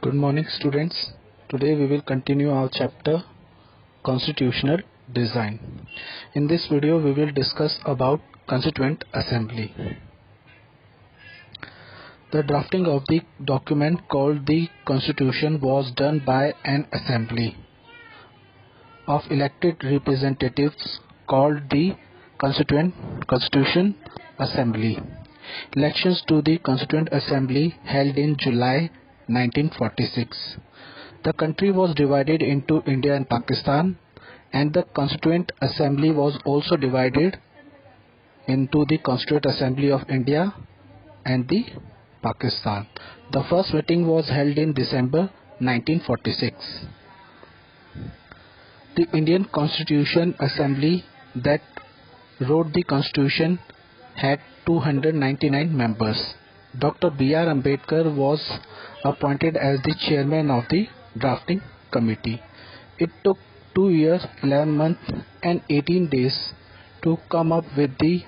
Good morning, students. Today we will continue our chapter Constitutional Design. In this video we will discuss about Constituent Assembly. The drafting of the document called the Constitution was done by an assembly of elected representatives called the Constitution Assembly. Elections to the Constituent Assembly held in July 1946. The country was divided into India and Pakistan, and the Constituent Assembly was also divided into the Constituent Assembly of India and the Pakistan. The first meeting was held in December 1946. The Indian Constitution Assembly that wrote the Constitution had 299 members. Dr. B.R. Ambedkar was appointed as the chairman of the drafting committee. It took 2 years, 11 months and 18 days to come up with the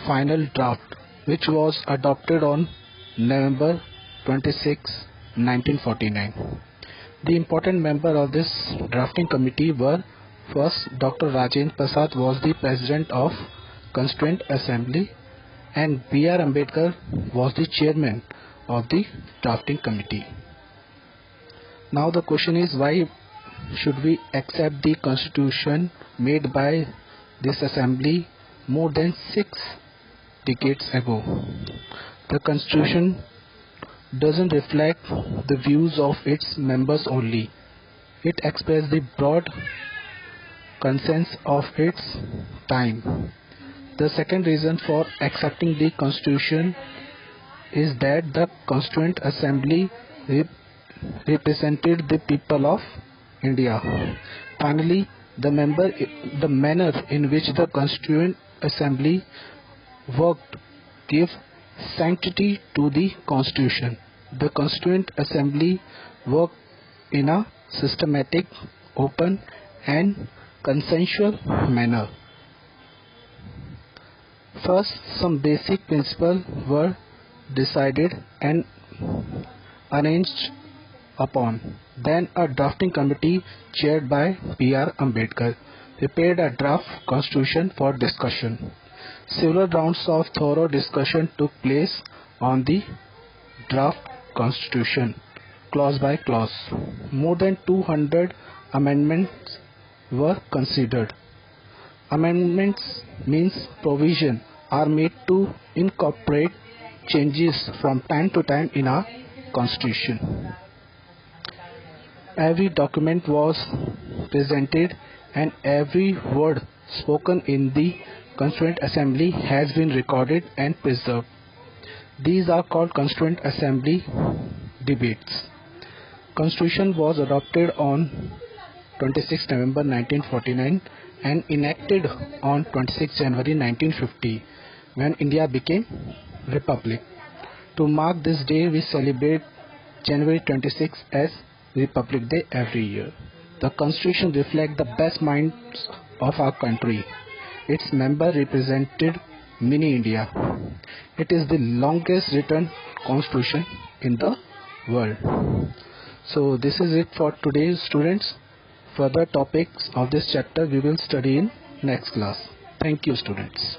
final draft, which was adopted on November 26, 1949. The important member of this drafting committee were: first, Dr. Rajendra Prasad was the president of Constituent Assembly, and B.R. Ambedkar was the chairman of the drafting committee. Now the question is, why should we accept the constitution made by this assembly more than 6 decades ago? The constitution doesn't reflect the views of its members only. It expresses the broad consensus of its time. The second reason for accepting the Constitution is that the Constituent Assembly represented the people of India. Finally, the manner in which the Constituent Assembly worked gave sanctity to the Constitution. The Constituent Assembly worked in a systematic, open and consensual manner. First, some basic principles were decided and arranged upon. Then a drafting committee chaired by B.R. Ambedkar prepared a draft constitution for discussion. Several rounds of thorough discussion took place on the draft constitution, clause by clause. More than 200 amendments were considered. Amendments means provision are made to incorporate changes from time to time in our constitution. Every document was presented and every word spoken in the Constituent Assembly has been recorded and preserved. These are called Constituent Assembly debates. Constitution was adopted on 26 November 1949 and enacted on 26 January 1950 when India became Republic. To mark this day, we celebrate January 26 as Republic Day every year. The Constitution reflects the best minds of our country. Its members represented mini India. It is the longest written constitution in the world. So this is it for today, students. Further topics of this chapter we will study in next class. Thank you, students.